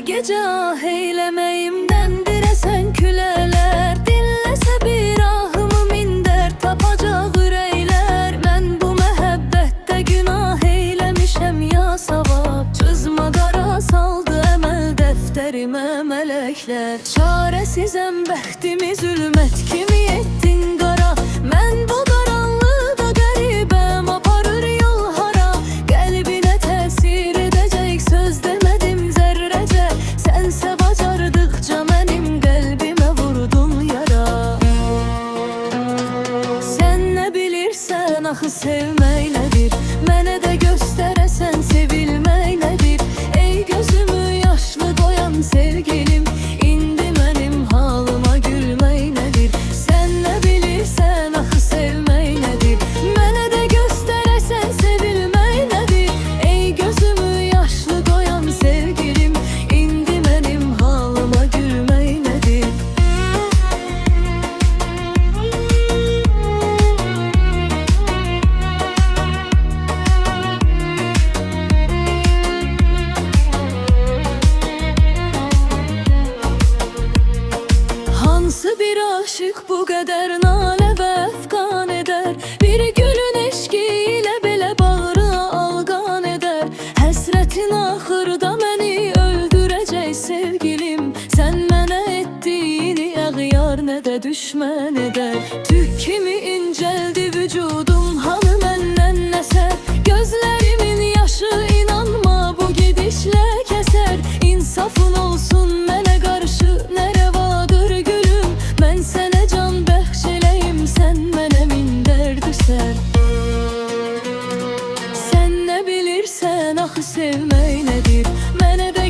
gece ah eylemeyimdendir esen küleler. Dinlese bir ahımı minder tapacak üreyler. Ben bu mehabbette günah eylemişem ya savab. Çizma qara saldı emel defterime melekler. Çaresizem bəxtimi zülmət kimi ettin qara. Mən bu qaranlıqda qəribəm aparır yol hara. Qəlbinə təsir edəcək söz demədim zərrəcə. Sənsə bacardıqca mənim qəlbimə vurdun yara. Sən nə bilirsən axı sevmək nədir? Mənə də göstərəsən sevilmək nədir? Ey gözümü yaşlı qoyan sevgilim, indi mənim halıma gülmək nədir? Sən nə bilirsən axı sevmək nədir? Mənə də göstərəsən sevilmək nədir? Ey gözümü yaşlı qoyan sevgilim, indi mənim halıma gülmək nədir? Hansı bir aşık bu qədər nalə və əfqan edər? Bir gülün eşqi ilə belə bağrına alqan edər. Həsrətin axırda məni öldürəcək sevgilim. Sən mənə etdiyini əğyar nə də düşmən edər. Tük kimi incəldi vücudum, hanı məndən nəsər? Gözlərimin yaşı inanma bu gedişlə kəsər. İnsafın olsun mənə qarşı nə rəvadır gülüm. Mən sənə can bəxş eləyim, sən mənə min dərd üsər. Sən nə bilirsən axı sevmək nədir? Mənə də